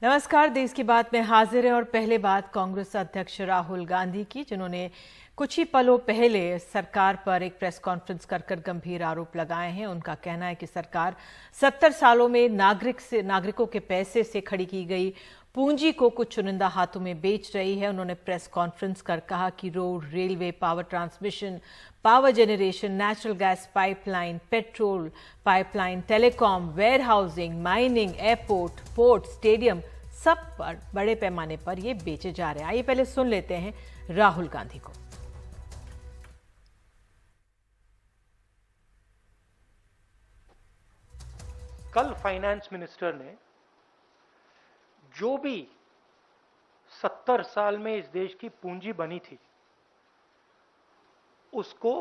नमस्कार। देश की बात में हाजिर है और पहले बात कांग्रेस अध्यक्ष राहुल गांधी की, जिन्होंने कुछ ही पलों पहले सरकार पर एक प्रेस कॉन्फ्रेंस कर गंभीर आरोप लगाए हैं। उनका कहना है कि सरकार 70 सालों में नागरिकों के पैसे से खड़ी की गई पूंजी को कुछ चुनिंदा हाथों में बेच रही है। उन्होंने प्रेस कॉन्फ्रेंस कर कहा कि road, railway, power transmission, power generation, natural gas pipeline, petrol pipeline, telecom, warehousing, mining, airport, port, stadium, सब पर बड़े पैमाने पर ये बेचे जा रहे हैं। आइए पहले सुन लेते हैं राहुल गांधी को। कल फाइनेंस मिनिस्टर ने जो भी 70 साल में इस देश की पूंजी बनी थी उसको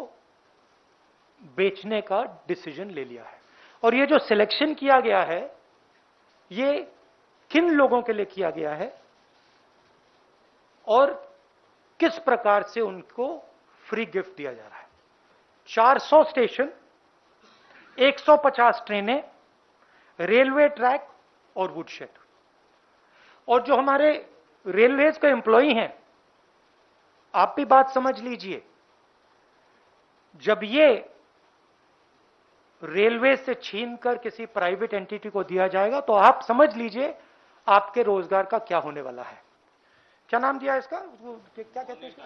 बेचने का डिसीजन ले लिया है। और ये जो सिलेक्शन किया गया है ये किन लोगों के लिए किया गया है और किस प्रकार से उनको फ्री गिफ्ट दिया जा रहा है। 400 स्टेशन, 150 ट्रेनें, रेलवे ट्रैक और वुडशेड। और जो हमारे रेलवेज के एम्प्लॉई हैं, आप भी बात समझ लीजिए, जब ये रेलवे से छीनकर किसी प्राइवेट एंटिटी को दिया जाएगा तो आप समझ लीजिए आपके रोजगार का क्या होने वाला है। क्या नाम दिया इसका, क्या कहते हैं इसका?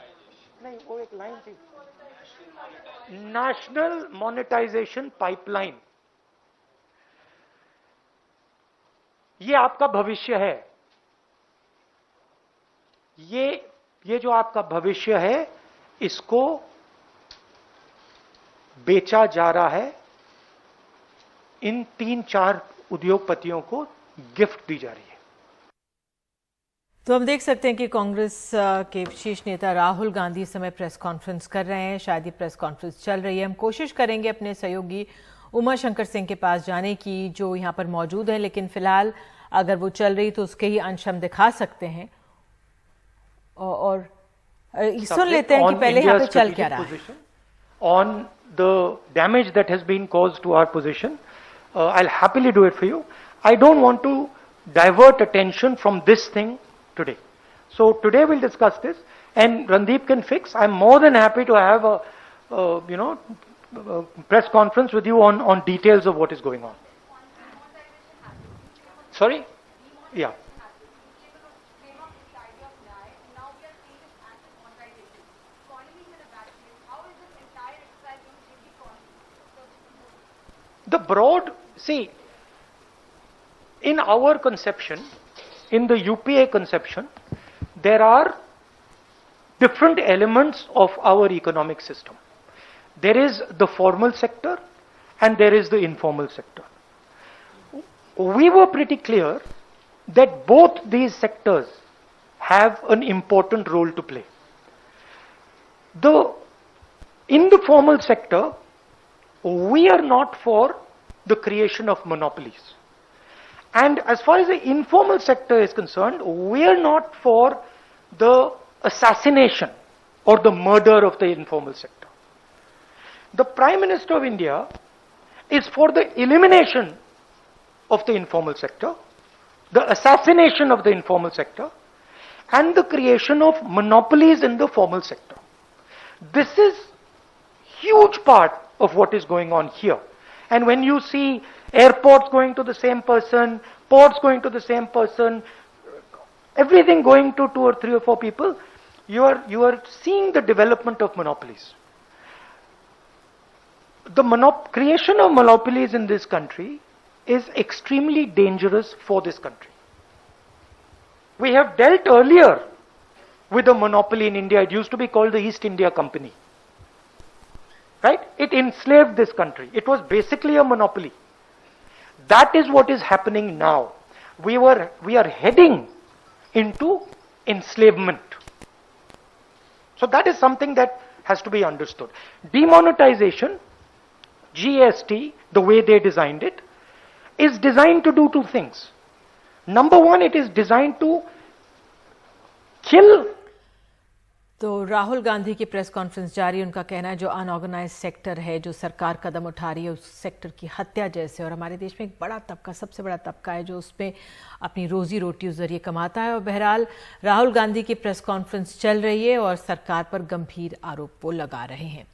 नहीं, वो एक लाइन थी, नेशनल मोनेटाइजेशन पाइपलाइन। ये आपका भविष्य है। ये जो आपका भविष्य है इसको बेचा जा रहा है। इन 3-4 उद्योगपतियों को गिफ्ट दी जा रही है। तो हम देख सकते हैं कि कांग्रेस के शीर्ष नेता राहुल गांधी इस समय प्रेस कॉन्फ्रेंस कर रहे हैं। शायद ये प्रेस कॉन्फ्रेंस चल रही है। हम कोशिश करेंगे अपने सहयोगी उमा शंकर सिंह के पास जाने की, जो यहाँ पर मौजूद है, लेकिन फिलहाल अगर वो चल रही तो उसके ही अंश हम दिखा सकते हैं और सुन लेते हैं कि पहले यहाँ पे चल क्या रहा है। On the damage that has been caused to our position, I'll happily do it for you. I don't want to divert attention from this thing today. So today we'll discuss this, and Randeep can fix. I'm more than happy to have a press conference with you on details of what is going on. Sorry? Yeah. The broad, see, in our conception, in the UPA conception, there are different elements of our economic system. There is the formal sector and there is the informal sector. We were pretty clear that both these sectors have an important role to play. In the formal sector, we are not for the creation of monopolies. And as far as the informal sector is concerned, we are not for the assassination or the murder of the informal sector. The Prime Minister of India is for the elimination of the informal sector, the assassination of the informal sector, and the creation of monopolies in the formal sector. This is huge part of what is going on here. And when you see airports going to the same person, ports going to the same person, everything going to 2 or 3 or 4 people, you are seeing the development of monopolies. The creation of monopolies in this country is extremely dangerous for this country. We have dealt earlier with a monopoly in India. It used to be called the East India Company. Right? It enslaved this country. It was basically a monopoly. That is what is happening now. We are heading into enslavement. So that is something that has to be understood. Demonetization, GST, the way they designed it, is designed to do 2 things. Number one, it is designed to kill तो राहुल गांधी की press conference जारी। उनका कहना है जो unorganised sector है, जो सरकार कदम उठा रही है उस सेक्टर की हत्या जैसे। और हमारे देश में एक बड़ा तबका, सबसे बड़ा तबका है जो उसमें अपनी रोजी रोटी उस जरिए कमाता है। और बहरहाल राहुल गांधी की प्रेस कॉन्फ्रेंस चल रही है और सरकार पर गंभीर आरोप वो लगा रहे हैं।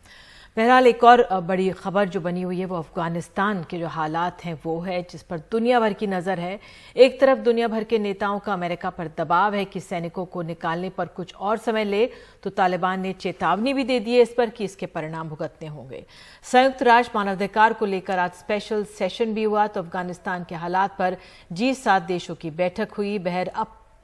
बहरहाल एक और बड़ी खबर जो बनी हुई है वो अफगानिस्तान के जो हालात हैं वो है, जिस पर दुनिया भर की नज़र है। एक तरफ दुनिया भर के नेताओं का अमेरिका पर दबाव है कि सैनिकों को निकालने पर कुछ और समय ले, तो तालिबान ने चेतावनी भी दे दी है इस पर कि इसके परिणाम भुगतने होंगे। संयुक्त राष्ट्र मानवाधिकार को लेकर आज स्पेशल सेशन भी हुआ, तो अफगानिस्तान के हालात पर G7 देशों की बैठक हुई।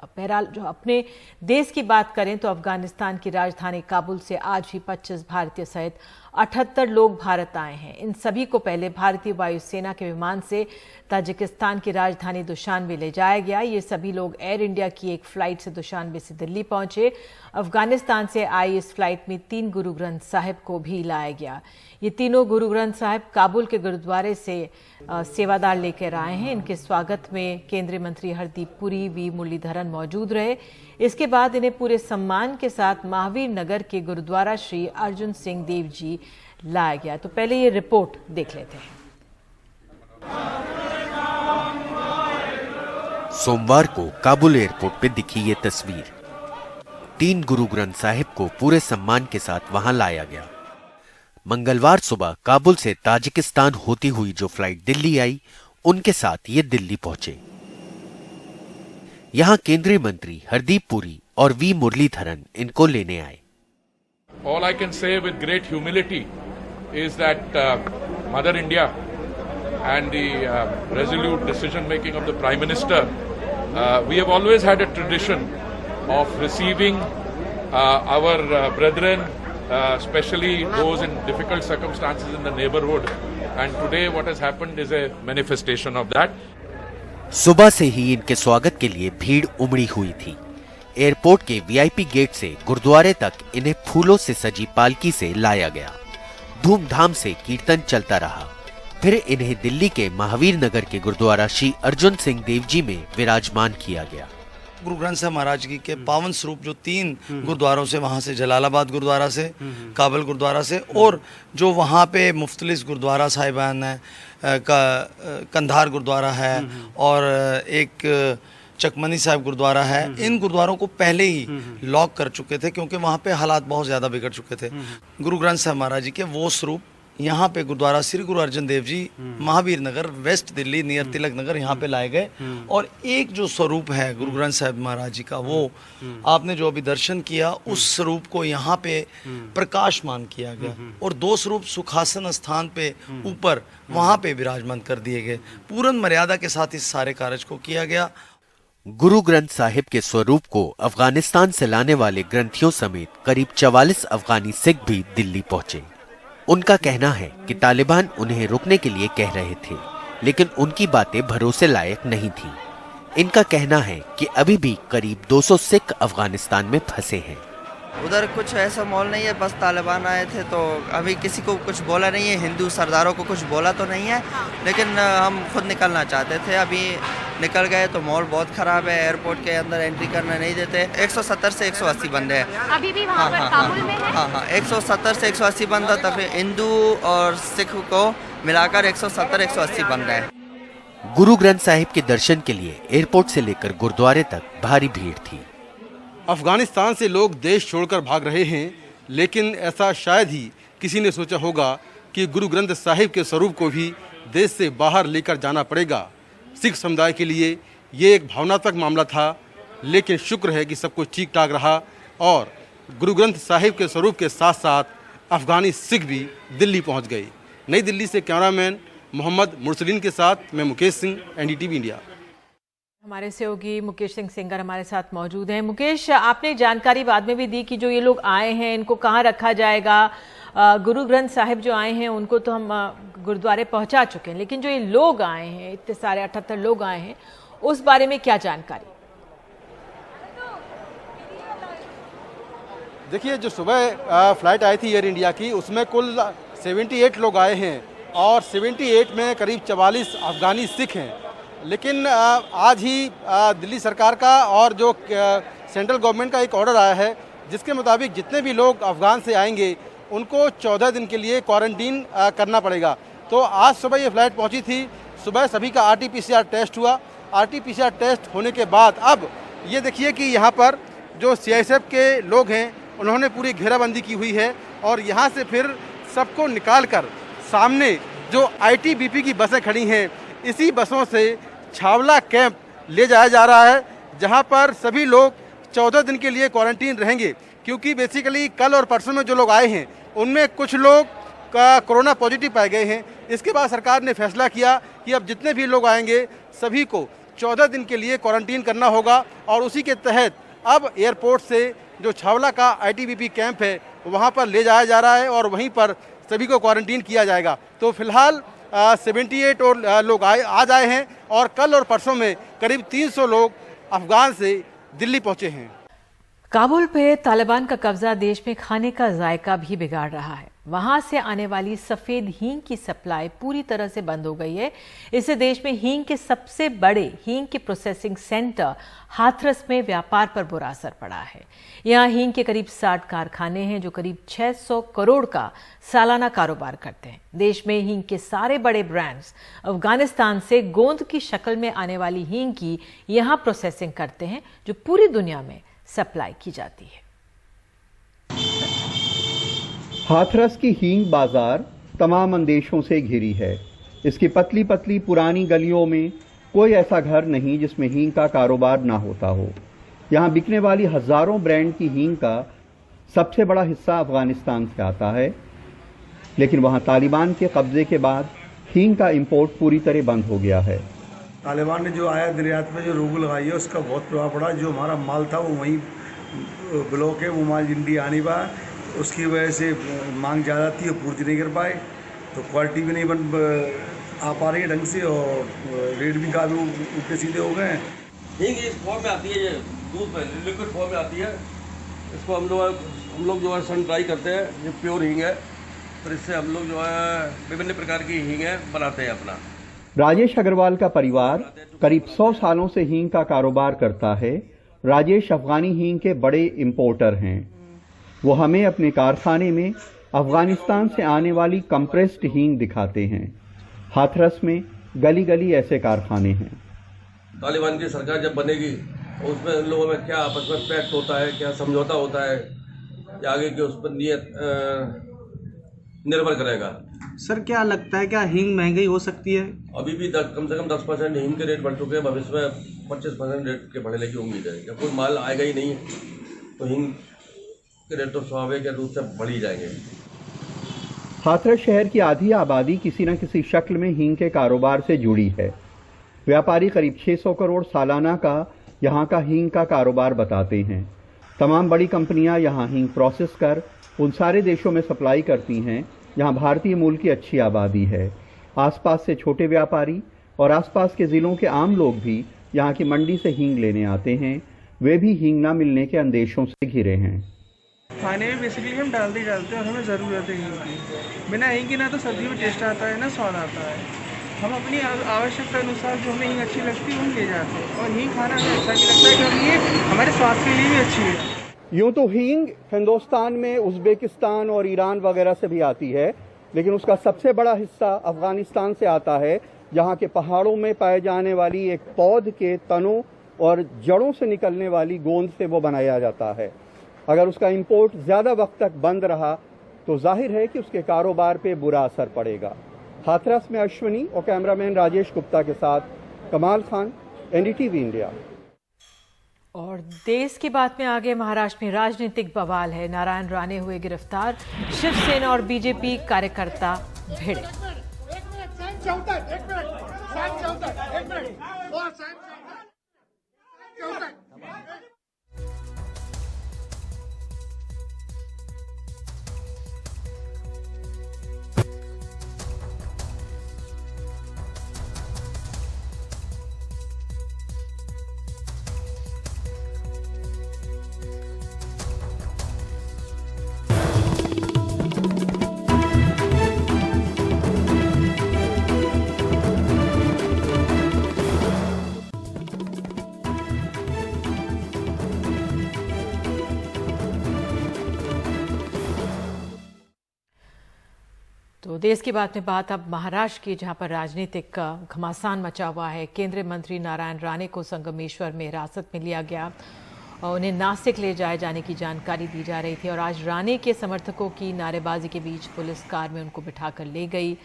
बहरहाल जो अपने देश की बात करें तो अफगानिस्तान की राजधानी काबुल से आज भी 25 भारतीय सहित 78 लोग भारत आए हैं। इन सभी को पहले भारतीय वायुसेना के विमान से ताजिकिस्तान की राजधानी दुशानबे ले जाया गया। ये सभी लोग एयर इंडिया की एक फ्लाइट से दुशानबे से दिल्ली पहुंचे। अफगानिस्तान से आई इस फ्लाइट में 3 गुरु ग्रंथ साहिब को भी लाया गया। ये तीनों गुरु ग्रंथ साहिब काबुल के गुरुद्वारे से सेवादार लेकर आए हैं। इनके स्वागत में केंद्रीय मंत्री हरदीप पुरी, वी मुरलीधरन मौजूद रहे। इसके बाद इन्हें पूरे सम्मान के साथ महावीर नगर के गुरुद्वारा श्री अर्जुन सिंह देव जी लाया गया। तो पहले ये रिपोर्ट देख लेते हैं। सोमवार को काबुल एयरपोर्ट पे दिखी ये तस्वीर। 3 गुरु ग्रंथ साहिब को पूरे सम्मान के साथ वहां लाया गया। मंगलवार सुबह काबुल से ताजिकिस्तान होती हुई जो फ्लाइट दिल्ली आई, उनके साथ ये दिल्ली पहुंचे। यहां केंद्रीय मंत्री हरदीप पुरी और वी मुरलीधरन इनको लेने आए। All I can say with great humility is that Mother India and the resolute decision making of the Prime Minister, we have always had a tradition of receiving our brethren, especially those in difficult circumstances in the neighborhood, and today what has happened is a manifestation of that. सुबह से ही इनके स्वागत के लिए भीड़ उमड़ी हुई थी। एयरपोर्ट के वीआईपी गेट से गुरुद्वारे तक इन्हें फूलों से सजी पालकी से लाया गया। धूमधाम से कीर्तन चलता रहा। फिर इन्हें दिल्ली के महावीर नगर के गुरुद्वारा श्री अर्जुन सिंह देव जी में विराजमान किया गया। गुरु ग्रंथ साहब महाराज जी के पावन स्वरूप जो 3 गुरुद्वारों से, वहाँ से जलालाबाद गुरुद्वारा से, काबुल गुरुद्वारा से, और जो वहाँ पे मुफ्तलिस गुरुद्वारा साहिबान है, कंधार गुरुद्वारा है और एक चकमनी साहिब गुरुद्वारा है, इन गुरुद्वारों को पहले ही लॉक कर चुके थे क्योंकि वहाँ पे हालात बहुत ज़्यादा बिगड़ चुके थे। गुरु ग्रंथ साहब महाराज जी के वो स्वरूप यहाँ पे गुरुद्वारा श्री गुरु अर्जन देव जी, महावीर नगर, वेस्ट दिल्ली नियर तिलक नगर, यहाँ पे लाए गए। और एक जो स्वरूप है गुरु ग्रंथ साहब महाराज जी का, वो आपने जो अभी दर्शन किया, उस स्वरूप को यहाँ पे प्रकाशमान किया गया और 2 स्वरूप सुखासन स्थान पे ऊपर वहाँ पे विराजमान कर दिए गए। पूर्ण मर्यादा के साथ इस सारे कार्य को किया गया। गुरु ग्रंथ साहिब के स्वरूप को अफगानिस्तान से लाने वाले ग्रंथियों समेत करीब 44 अफगानी सिख भी दिल्ली पहुंचे। उनका कहना है कि तालिबान उन्हें रुकने के लिए कह रहे थे, लेकिन उनकी बातें भरोसे लायक नहीं थी। इनका कहना है कि अभी भी करीब 200 सिख अफगानिस्तान में फंसे हैं। उधर कुछ ऐसा माहौल नहीं है, बस तालिबान आए थे तो अभी किसी को कुछ बोला नहीं है, हिंदू सरदारों को कुछ बोला तो नहीं है, लेकिन हम खुद निकलना चाहते थे। अभी निकल गए तो माहौल बहुत ख़राब है, एयरपोर्ट के अंदर एंट्री करना नहीं देते। 170 से 180 बंदे हैं अभी भी वहाँ पर काबुल में है। हाँ, 170 से 180 बंदा, तकरीबन हिंदू और सिख को मिलाकर 170-180 बंदे हैं। गुरु ग्रंथ साहिब के दर्शन के लिए एयरपोर्ट से लेकर गुरुद्वारे तक भारी भीड़ थी। अफगानिस्तान से लोग देश छोड़कर भाग रहे हैं, लेकिन ऐसा शायद ही किसी ने सोचा होगा कि गुरु ग्रंथ साहिब के स्वरूप को भी देश से बाहर लेकर जाना पड़ेगा। सिख समुदाय के लिए ये एक भावनात्मक मामला था, लेकिन शुक्र है कि सब कुछ ठीक ठाक रहा और गुरु ग्रंथ साहिब के स्वरूप के साथ साथ अफगानी सिख भी दिल्ली पहुंच गए। नई दिल्ली से कैमरामैन मोहम्मद मुरसलीन के साथ मैं मुकेश सिंह, एनडीटीवी इंडिया। हमारे सहयोगी मुकेश सिंह सेंगर हमारे साथ मौजूद हैं। मुकेश, आपने जानकारी बाद में भी दी कि जो ये लोग आए हैं इनको कहाँ रखा जाएगा। गुरु ग्रंथ साहिब जो आए हैं उनको तो हम गुरुद्वारे पहुंचा चुके हैं, लेकिन जो ये लोग आए हैं, इतने सारे 78 लोग आए हैं, उस बारे में क्या जानकारी? देखिए, जो सुबह फ्लाइट आई थी एयर इंडिया की, उसमें कुल 78 लोग आए हैं और 78 में करीब 44 अफगानी सिख हैं। लेकिन आज ही दिल्ली सरकार का और जो सेंट्रल गवर्नमेंट का एक ऑर्डर आया है जिसके मुताबिक जितने भी लोग अफगान से आएंगे उनको 14 दिन के लिए क्वारंटीन करना पड़ेगा। तो आज सुबह ये फ्लाइट पहुंची थी, सुबह सभी का RT-PCR टेस्ट हुआ। RT-PCR टेस्ट होने के बाद अब ये देखिए कि यहाँ पर जो CISF के लोग हैं उन्होंने पूरी घेराबंदी की हुई है और यहाँ से फिर सबको निकाल कर सामने जो ITBP की बसें खड़ी हैं, इसी बसों से छावला कैंप ले जाया जा रहा है, जहाँ पर सभी लोग 14 दिन के लिए क्वारंटीन रहेंगे। क्योंकि बेसिकली कल और परसों में जो लोग आए हैं उनमें कुछ लोग का कोरोना पॉजिटिव पाए गए हैं। इसके बाद सरकार ने फैसला किया कि अब जितने भी लोग आएंगे सभी को 14 दिन के लिए क्वारंटीन करना होगा और उसी के तहत अब एयरपोर्ट से जो छावला का ITBP कैंप है वहाँ पर ले जाया जा रहा है और वहीं पर सभी को क्वारंटीन किया जाएगा। तो फिलहाल 78 और लोग आज आए हैं और कल और परसों में करीब 300 लोग अफगान से दिल्ली पहुँचे हैं। काबुल पे तालिबान का कब्जा देश में खाने का जायका भी बिगाड़ रहा है। वहां से आने वाली सफेद हींग की सप्लाई पूरी तरह से बंद हो गई है। इससे देश में हींग के सबसे बड़े हींग के प्रोसेसिंग सेंटर हाथरस में व्यापार पर बुरा असर पड़ा है। यहां हींग के करीब 60 कारखाने हैं जो करीब 600 करोड़ का सालाना कारोबार करते हैं। देश में हींग के सारे बड़े ब्रांड्स अफगानिस्तान से गोंद की शक्ल में आने वाली हींग की यहां प्रोसेसिंग करते हैं जो पूरी दुनिया में सप्लाई की जाती है। हाथरस की हींग बाजार तमाम अंदेशों से घिरी है। इसकी पतली पतली पुरानी गलियों में कोई ऐसा घर नहीं जिसमें हींग का कारोबार ना होता हो। यहाँ बिकने वाली हजारों ब्रांड की हींग का सबसे बड़ा हिस्सा अफगानिस्तान से आता है, लेकिन वहाँ तालिबान के कब्जे के बाद हींग का इंपोर्ट पूरी तरह बंद हो गया है। तालिबान ने जो आयात निर्यात में जो रोक लगाई है उसका बहुत प्रभाव पड़ा। जो हमारा माल था वो वहीं ब्लॉक है, वो माल इंडिया आने पाया, उसकी वजह से मांग ज़्यादा थी और पूर्ति नहीं कर पाए, तो क्वालिटी भी नहीं आ पा रही है ढंग से और रेट भी काफ़ी उल्टे सीधे हो गए हैं। हींग इस फॉर्म में आती है, ये दूध में लिक्विड फॉर्म में आती है। इसको हम लोग जो है सन ड्राई करते हैं, ये प्योर हींग है, और इससे हम लोग जो है विभिन्न प्रकार की हींग है बनाते हैं अपना। राजेश अग्रवाल का परिवार करीब 100 सालों से हींग का कारोबार करता है। राजेश अफगानी हींग के बड़े इंपोर्टर हैं। वो हमें अपने कारखाने में अफगानिस्तान से आने वाली कंप्रेस्ड हींग दिखाते हैं। हाथरस में गली गली ऐसे कारखाने हैं। तालिबान की सरकार जब बनेगी उसमें इन लोगों में क्या आपस में पैक्ट होता है, क्या समझौता होता है, या आगे की उस पर नियत निर्भर करेगा। सर क्या लगता है, क्या हींग महंगी हो सकती है? अभी भी कम से कम 10% हींग के रेट बढ़ चुके हैं। भविष्य में 25% रेट के बढ़ने की उम्मीद है। जब कोई माल आएगा ही नहीं तो हींग के रेट तो स्वाभाविक रूप से बढ़ ही जाएंगे। हाथरस शहर की आधी आबादी किसी न किसी शक्ल में हींग के कारोबार से जुड़ी है। व्यापारी करीब 600 करोड़ सालाना का यहाँ का हींग का कारोबार बताते हैं। तमाम बड़ी कंपनियां यहाँ हींग प्रोसेस कर उन सारे देशों में सप्लाई करती हैं जहाँ भारतीय मूल की अच्छी आबादी है। आसपास से छोटे व्यापारी और आसपास के जिलों के आम लोग भी यहाँ की मंडी से हींग लेने आते हैं। वे भी हींग ना मिलने के अंदेशों से घिरे हैं। खाने में बेसिकली हम डालते हैं और हमें ज़रूरत है हींग की। बिना हींग के ना तो सब्जी में टेस्ट आता है ना स्वाद आता है। हम अपनी आवश्यकता अनुसार जो हमें हींग अच्छी लगती है हम ले जाते हैं, और हींग खाना हमें अच्छा नहीं लगता है क्योंकि ये हमारे स्वास्थ्य के लिए भी अच्छी है। यूं तो हींग हिंदुस्तान में उज़्बेकिस्तान और ईरान वगैरह से भी आती है, लेकिन उसका सबसे बड़ा हिस्सा अफगानिस्तान से आता है, जहां के पहाड़ों में पाए जाने वाली एक पौध के तनों और जड़ों से निकलने वाली गोंद से वो बनाया जाता है। अगर उसका इंपोर्ट ज़्यादा वक्त तक बंद रहा तो जाहिर है कि उसके कारोबार पे बुरा असर पड़ेगा। हाथरस में अश्विनी और कैमरामैन राजेश गुप्ता के साथ कमाल खान, NDTV इंडिया। और देश की बात में आगे महाराष्ट्र में राजनीतिक बवाल है। नारायण राणे हुए गिरफ्तार, शिवसेना और बीजेपी कार्यकर्ता भिड़े। तो देश की बात में बात अब महाराष्ट्र की, जहां पर राजनीतिक घमासान मचा हुआ है। केंद्रीय मंत्री नारायण राणे को संगमेश्वर में हिरासत में लिया गया और उन्हें नासिक ले जाए जाने की जानकारी दी जा रही थी और आज राणे के समर्थकों की नारेबाजी के बीच पुलिस कार में उनको बिठाकर ले गई।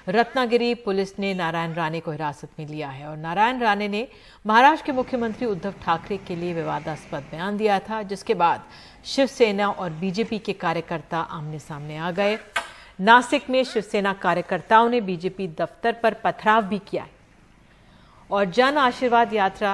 रत्नागिरी पुलिस ने नारायण राणे को हिरासत में लिया है और नारायण राणे ने महाराष्ट्र के मुख्यमंत्री उद्धव ठाकरे के लिए विवादास्पद बयान दिया था, जिसके बाद शिवसेना और बीजेपी के कार्यकर्ता आमने सामने आ गए। नासिक में शिवसेना कार्यकर्ताओं ने बीजेपी दफ्तर पर पथराव भी किया है और जन आशीर्वाद यात्रा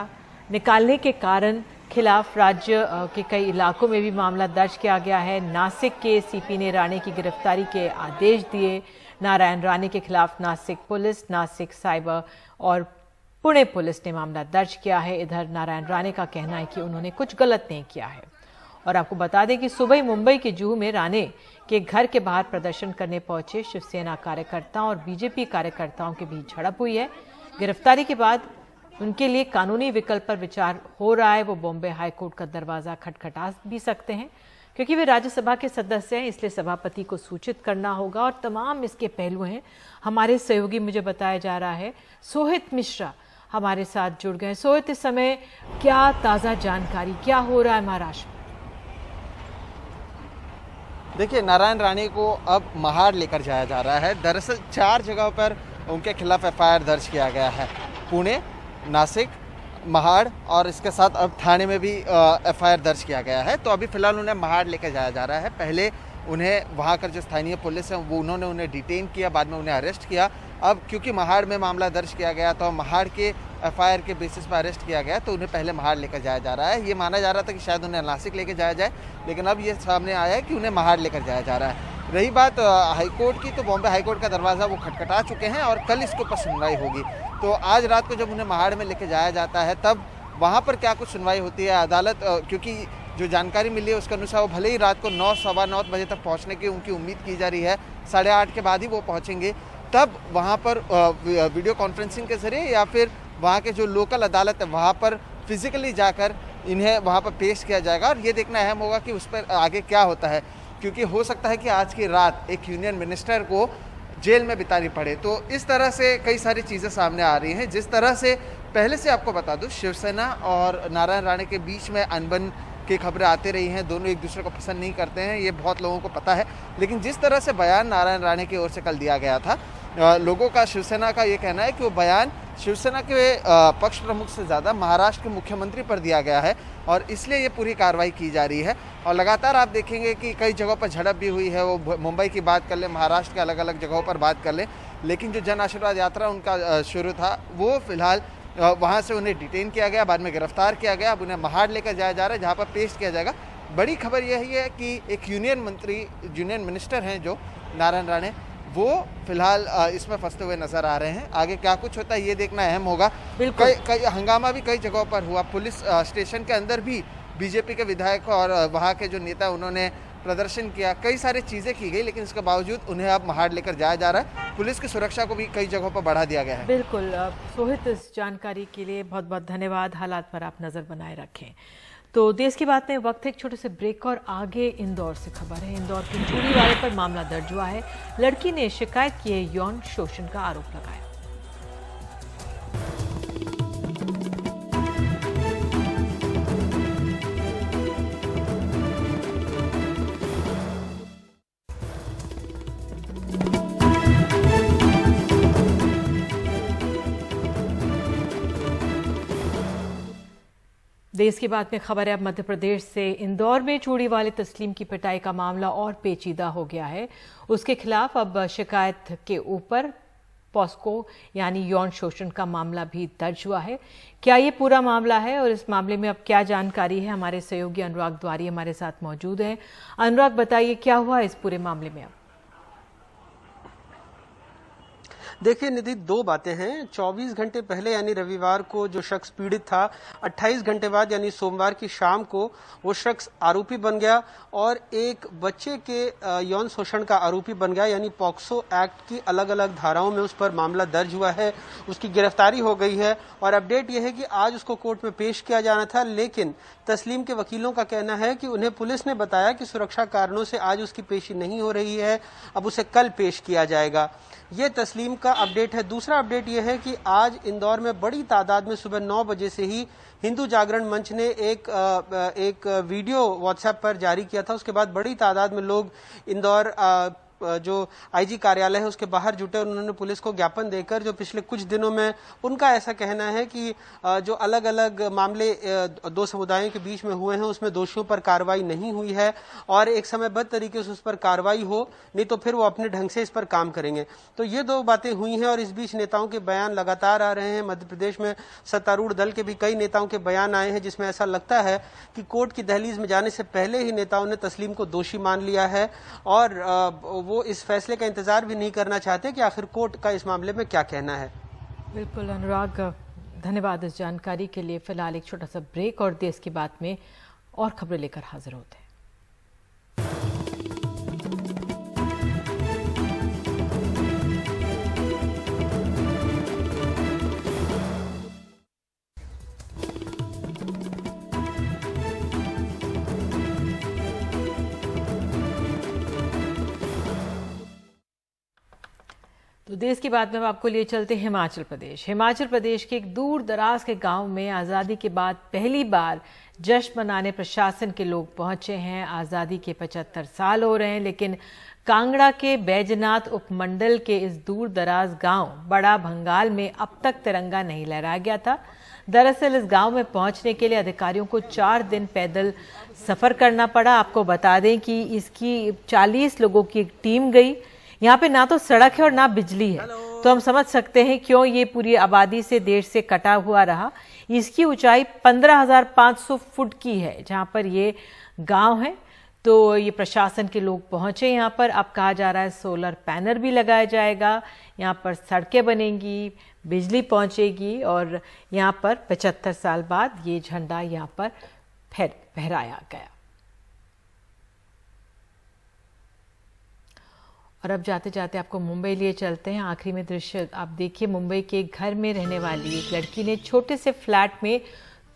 निकालने के कारण खिलाफ राज्य के कई इलाकों में भी मामला दर्ज किया गया है। नासिक के सीपी ने राणे की गिरफ्तारी के आदेश दिए। नारायण राणे के खिलाफ नासिक पुलिस, नासिक साइबर और पुणे पुलिस ने मामला दर्ज किया है। इधर नारायण राणे का कहना है कि उन्होंने कुछ गलत नहीं किया है। और आपको बता दें कि सुबह ही मुंबई के जुहू में राणे के घर के बाहर प्रदर्शन करने पहुंचे शिवसेना कार्यकर्ताओं और बीजेपी कार्यकर्ताओं के बीच झड़प हुई है। गिरफ्तारी के बाद उनके लिए कानूनी विकल्प पर विचार हो रहा है। वो बॉम्बे हाईकोर्ट का दरवाजा खटखटा भी सकते हैं क्योंकि वे राज्यसभा के सदस्य हैं, इसलिए सभापति को सूचित करना होगा और तमाम इसके पहलू हैं। हमारे सहयोगी मुझे बताया जा रहा है सोहित मिश्रा हमारे साथ जुड़ गए। सोहित, इस समय क्या ताज़ा जानकारी, क्या हो रहा है महाराष्ट्र में? देखिए, नारायण राणे को अब महाड़ लेकर जाया जा रहा है। दरअसल 4 जगहों पर उनके खिलाफ एफआईआर दर्ज किया गया है, पुणे, नासिक, महाड़ और इसके साथ अब थाने में भी एफआईआर दर्ज किया गया है। तो अभी फिलहाल उन्हें महाड़ लेकर जाया जा रहा है। पहले उन्हें वहाँ कर जो स्थानीय पुलिस है वो उन्होंने उन्हें डिटेन किया, बाद में उन्हें अरेस्ट किया। अब क्योंकि महाड़ में मामला दर्ज किया गया तो महाड़ के एफआईआर के बेसिस पर अरेस्ट किया गया, तो उन्हें पहले महाड़ लेकर जाया जा रहा है। ये माना जा रहा था कि शायद उन्हें नासिक लेकर जाया जाए, लेकिन अब ये सामने आया है कि उन्हें महाड़ लेकर जाया जा रहा है। रही बात हाईकोर्ट की, तो बॉम्बे हाईकोर्ट का दरवाज़ा वो खटखटा चुके हैं और कल इसके ऊपर सुनवाई होगी। तो आज रात को जब उन्हें महाड़ में लेकर जाया जाता है तब वहाँ पर क्या कुछ सुनवाई होती है। अदालत, क्योंकि जो जानकारी मिली है उसके अनुसार वो भले ही रात को 9, सवा 9 बजे तक पहुँचने की उनकी उम्मीद की जा रही है, 8:30 के बाद ही वो पहुँचेंगे। तब वहाँ पर वीडियो कॉन्फ्रेंसिंग के जरिए या फिर वहाँ के जो लोकल अदालत है वहाँ पर फिजिकली जाकर इन्हें वहाँ पर पेश किया जाएगा और ये देखना अहम होगा कि उस पर आगे क्या होता है, क्योंकि हो सकता है कि आज की रात एक यूनियन मिनिस्टर को जेल में बितानी पड़े। तो इस तरह से कई सारी चीज़ें सामने आ रही हैं। जिस तरह से पहले से आपको बता दूं, शिवसेना और नारायण राणे के बीच में अनबन की खबरें आती रही हैं, दोनों एक दूसरे को पसंद नहीं करते हैं, ये बहुत लोगों को पता है। लेकिन जिस तरह से बयान नारायण राणे की ओर से कल दिया गया था, लोगों का, शिवसेना का ये कहना है कि वो बयान शिवसेना के पक्ष प्रमुख से ज़्यादा महाराष्ट्र के मुख्यमंत्री पर दिया गया है और इसलिए ये पूरी कार्रवाई की जा रही है। और लगातार आप देखेंगे कि कई जगहों पर झड़प भी हुई है। वो मुंबई की बात कर लें, महाराष्ट्र के अलग अलग जगहों पर बात कर लें, लेकिन जो जन आशीर्वाद यात्रा उनका शुरू था वो फिलहाल वहाँ से उन्हें डिटेन किया गया, बाद में गिरफ्तार किया गया। अब उन्हें महाड़ लेकर जाया जा रहा है जहाँ पर पेश किया जाएगा। बड़ी खबर यही है कि एक यूनियन मिनिस्टर हैं जो नारायण राणे, वो फिलहाल इसमें फंसते हुए नजर आ रहे हैं। आगे क्या कुछ होता है ये देखना अहम होगा। कई हंगामा भी कई जगहों पर हुआ। पुलिस स्टेशन के अंदर भी बीजेपी के विधायक और वहाँ के जो नेता उन्होंने प्रदर्शन किया, कई सारी चीज़ें की गई, लेकिन इसके बावजूद उन्हें अब महाड़ लेकर जाया जा रहा है। पुलिस की सुरक्षा को भी कई जगहों पर बढ़ा दिया गया है। बिल्कुल सोहित, इस जानकारी के लिए बहुत बहुत धन्यवाद। हालात पर आप नज़र बनाए रखें। तो देश की बात में वक्त एक छोटे से ब्रेक और आगे इंदौर से खबर है। इंदौर के चूड़ी वाले पर मामला दर्ज हुआ है। लड़की ने शिकायत की है, यौन शोषण का आरोप लगाया। देश की बात में खबर है अब मध्य प्रदेश से। इंदौर में चूड़ी वाले तस्लीम की पिटाई का मामला और पेचीदा हो गया है। उसके खिलाफ अब शिकायत के ऊपर पॉस्को यानी यौन शोषण का मामला भी दर्ज हुआ है। क्या ये पूरा मामला है और इस मामले में अब क्या जानकारी है, हमारे सहयोगी अनुराग द्वारी हमारे साथ मौजूद हैं। अनुराग, बताइए क्या हुआ इस पूरे मामले में अब? देखिए निधि, दो बातें हैं। 24 घंटे पहले यानी रविवार को जो शख्स पीड़ित था, 28 घंटे बाद यानी सोमवार की शाम को वो शख्स आरोपी बन गया और एक बच्चे के यौन शोषण का आरोपी बन गया, यानी पॉक्सो एक्ट की अलग अलग धाराओं में उस पर मामला दर्ज हुआ है। उसकी गिरफ्तारी हो गई है और अपडेट यह है कि आज उसको कोर्ट में पेश किया जाना था, लेकिन तस्लीम के वकीलों का कहना है कि उन्हें पुलिस ने बताया कि सुरक्षा कारणों से आज उसकी पेशी नहीं हो रही है, अब उसे कल पेश किया जाएगा। ये तस्लीम का अपडेट है। दूसरा अपडेट यह है कि आज इंदौर में बड़ी तादाद में सुबह 9 बजे से ही हिंदू जागरण मंच ने एक वीडियो व्हाट्सएप पर जारी किया था। उसके बाद बड़ी तादाद में लोग इंदौर जो आईजी कार्यालय है उसके बाहर जुटे और उन्होंने पुलिस को ज्ञापन देकर, जो पिछले कुछ दिनों में उनका ऐसा कहना है कि जो अलग अलग मामले दो समुदायों के बीच में हुए हैं उसमें दोषियों पर कार्रवाई नहीं हुई है और एक समयबद्ध तरीके से उस पर कार्रवाई हो, नहीं तो फिर वो अपने ढंग से इस पर काम करेंगे। तो ये दो बातें हुई हैं और इस बीच नेताओं के बयान लगातार आ रहे हैं। मध्य प्रदेश में सत्तारूढ़ दल के भी कई नेताओं के बयान आए हैं जिसमें ऐसा लगता है कि कोर्ट की दहलीज में जाने से पहले ही नेताओं ने तस्लीम को दोषी मान लिया है और वो इस फैसले का इंतजार भी नहीं करना चाहते कि आखिर कोर्ट का इस मामले में क्या कहना है। बिल्कुल अनुराग, धन्यवाद इस जानकारी के लिए। फिलहाल एक छोटा सा ब्रेक और देश की बात में और खबरें लेकर हाजिर होते हैं। तो देश की बात में हम आपको लिए चलते हैं हिमाचल प्रदेश। हिमाचल प्रदेश के एक दूर दराज के गांव में आज़ादी के बाद पहली बार जश्न मनाने प्रशासन के लोग पहुंचे हैं। आज़ादी के 75 साल हो रहे हैं, लेकिन कांगड़ा के बैजनाथ उपमंडल के इस दूर दराज गांव बड़ा भंगाल में अब तक तिरंगा नहीं लहराया गया था। दरअसल इस गांव में पहुंचने के लिए अधिकारियों को 4 दिन पैदल सफर करना पड़ा। आपको बता दें कि इसकी 40 लोगों की एक टीम गई। यहाँ पे ना तो सड़क है और ना बिजली है, तो हम समझ सकते हैं क्यों ये पूरी आबादी से देश से कटा हुआ रहा। इसकी ऊंचाई 15,500 फुट की है जहाँ पर ये गांव है। तो ये प्रशासन के लोग पहुंचे यहाँ पर। अब कहा जा रहा है सोलर पैनल भी लगाया जाएगा, यहाँ पर सड़कें बनेंगी, बिजली पहुंचेगी और यहाँ पर 75 साल बाद ये झंडा यहाँ पर फहराया गया। और अब जाते जाते आपको मुंबई लिए चलते हैं। आखिरी में दृश्य आप देखिए, मुंबई के एक घर में रहने वाली एक लड़की ने छोटे से फ्लैट में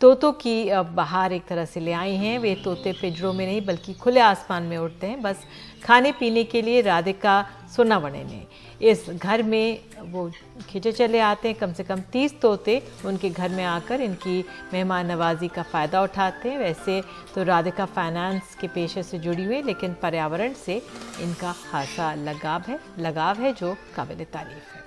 तोतों की बाहर एक तरह से ले आई हैं। वे तोते पिंजरों में नहीं बल्कि खुले आसमान में उड़ते हैं। बस खाने पीने के लिए राधिका सोनावणे ने इस घर में वो खींचे चले आते हैं। कम से कम 30 तोते उनके घर में आकर इनकी मेहमान नवाजी का फ़ायदा उठाते हैं। वैसे तो राधिका फाइनेंस के पेशे से जुड़ी हुई, लेकिन पर्यावरण से इनका खासा लगाव है जो काबिल तारीफ है।